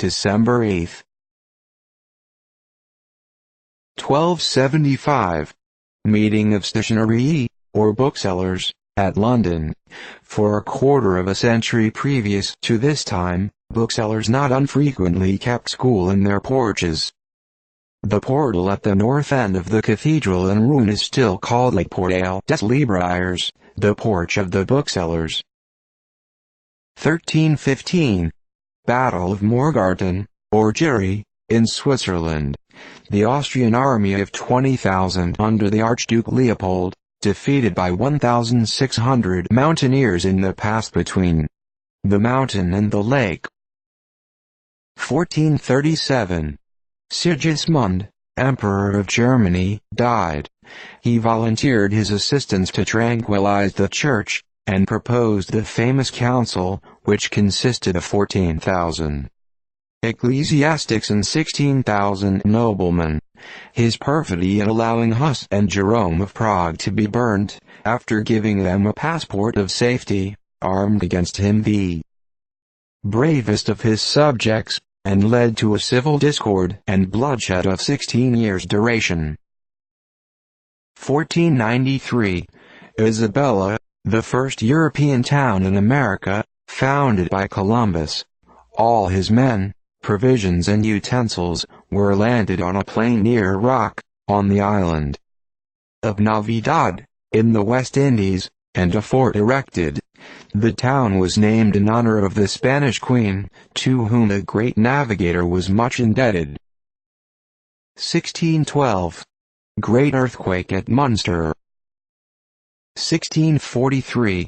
December 8. 1275. Meeting of stationery, or booksellers, at London. For a quarter of a century previous to this time, booksellers not unfrequently kept school in their porches. The portal at the north end of the cathedral in ruin is still called Le Portail des Libraires, the porch of the booksellers. 1315. Battle of Morgarten, or Jeri, in Switzerland. The Austrian army of 20,000 under the Archduke Leopold, defeated by 1,600 mountaineers in the pass between the mountain and the lake. 1437. Sigismund, Emperor of Germany, died. He volunteered his assistance to tranquilize the church, and proposed the famous council, which consisted of 14,000 ecclesiastics and 16,000 noblemen. His perfidy in allowing Huss and Jerome of Prague to be burnt, after giving them a passport of safety, armed against him the bravest of his subjects, and led to a civil discord and bloodshed of 16 years' duration. 1493. Isabella, the first European town in America, founded by Columbus. All his men, provisions and utensils, were landed on a plain near Rock, on the island of Navidad, in the West Indies, and a fort erected. The town was named in honor of the Spanish queen, to whom the great navigator was much indebted. 1612. Great earthquake at Munster. 1643.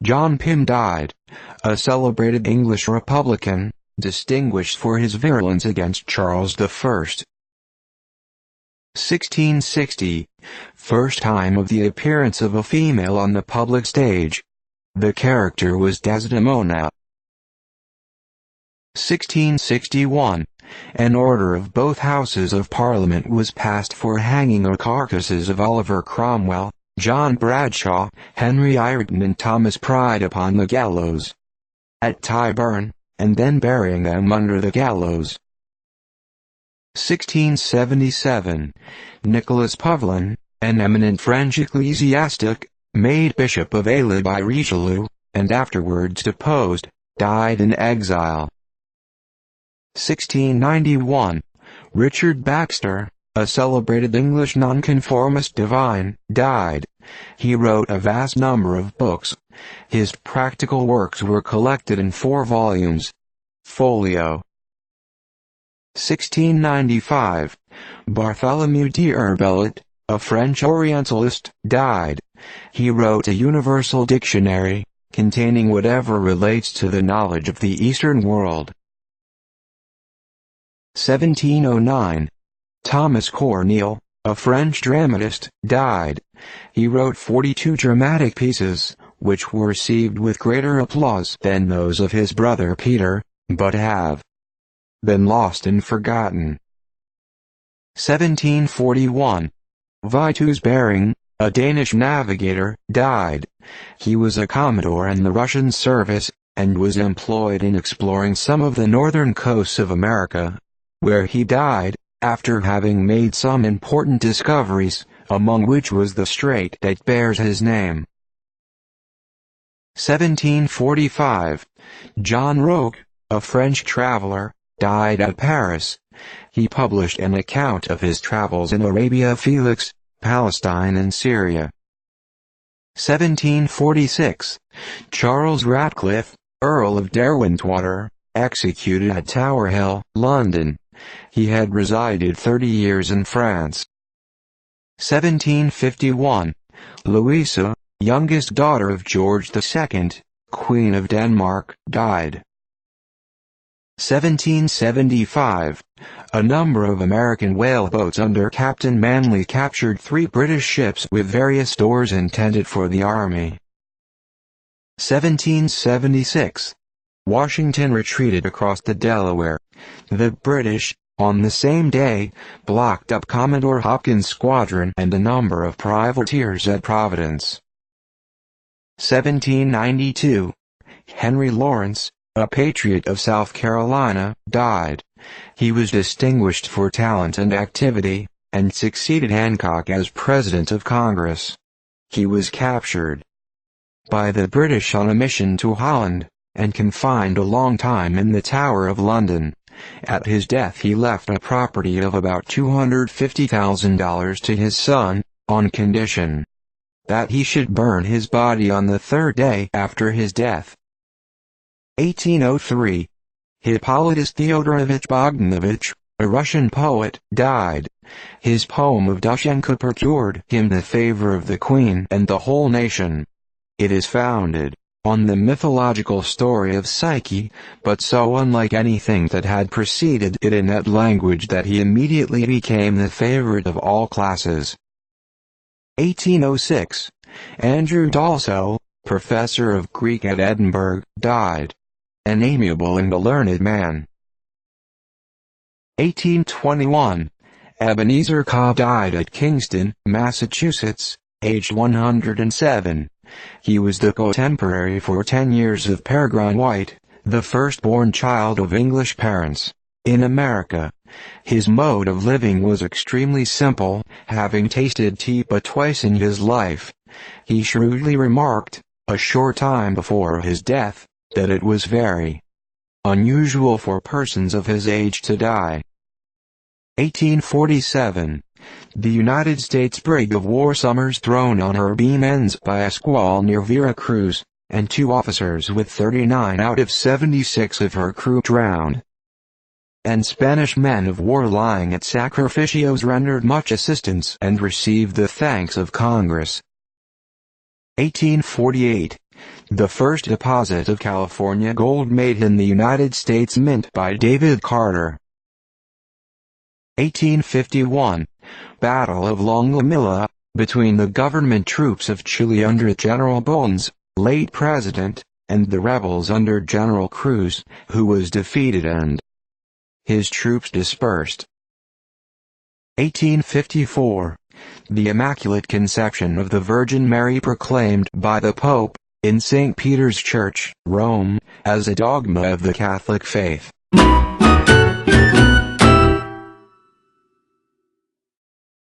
John Pym died, a celebrated English Republican, distinguished for his virulence against Charles I. 1660. First time of the appearance of a female on the public stage. The character was Desdemona. 1661. An order of both Houses of Parliament was passed for hanging the carcasses of Oliver Cromwell, John Bradshaw, Henry Ireton and Thomas Pride upon the gallows at Tyburn, and then burying them under the gallows. 1677. Nicholas Pouvlin, an eminent French ecclesiastic, made Bishop of Ailly by Richelieu, and afterwards deposed, died in exile. 1691. Richard Baxter, a celebrated English nonconformist divine, died. He wrote a vast number of books. His practical works were collected in 4 volumes. Folio. 1695. Bartholomew d'Herbelot, a French Orientalist, died. He wrote a universal dictionary, containing whatever relates to the knowledge of the Eastern world. 1709. Thomas Corneille, a French dramatist, died. He wrote 42 dramatic pieces, which were received with greater applause than those of his brother Peter, but have been lost and forgotten. 1741. Vitus Bering, a Danish navigator, died. He was a commodore in the Russian service, and was employed in exploring some of the northern coasts of America, where he died, after having made some important discoveries, among which was the strait that bears his name. 1745. John Roque, a French traveler, died at Paris. He published an account of his travels in Arabia Felix, Palestine and Syria. 1746. Charles Ratcliffe, Earl of Derwentwater, executed at Tower Hill, London. He had resided 30 years in France. 1751. Louisa, youngest daughter of George II, Queen of Denmark, died. 1775. A number of American whaleboats under Captain Manley captured 3 British ships with various stores intended for the Army. 1776. Washington retreated across the Delaware. The British, on the same day, blocked up Commodore Hopkins' squadron and a number of privateers at Providence. 1792. Henry Lawrence, a patriot of South Carolina, died. He was distinguished for talent and activity, and succeeded Hancock as President of Congress. He was captured by the British on a mission to Holland, and confined a long time in the Tower of London. At his death he left a property of about $250,000 to his son, on condition that he should burn his body on the third day after his death. 1803. Hippolytus Theodorovich Bogdanovich, a Russian poet, died. His poem of Dushenka procured him the favor of the Queen and the whole nation. It is founded on the mythological story of Psyche, but so unlike anything that had preceded it in that language that he immediately became the favorite of all classes. 1806. Andrew Dalzell, professor of Greek at Edinburgh, died. An amiable and a learned man. 1821. Ebenezer Cobb died at Kingston, Massachusetts, aged 107. He was the contemporary for 10 years of Peregrine White, the firstborn child of English parents. In America, his mode of living was extremely simple, having tasted tea but twice in his life. He shrewdly remarked, a short time before his death, that it was very unusual for persons of his age to die. 1847. The United States brig of war Somers thrown on her beam ends by a squall near Vera Cruz, and 2 officers with 39 out of 76 of her crew drowned. And Spanish men of war lying at Sacrificios rendered much assistance and received the thanks of Congress. 1848. The first deposit of California gold made in the United States Mint by David Carter. 1851. Battle of Longomilla, between the government troops of Chile under General Bones, late president, and the rebels under General Cruz, who was defeated and his troops dispersed. 1854. The Immaculate Conception of the Virgin Mary proclaimed by the Pope, in St. Peter's Church, Rome, as a dogma of the Catholic faith.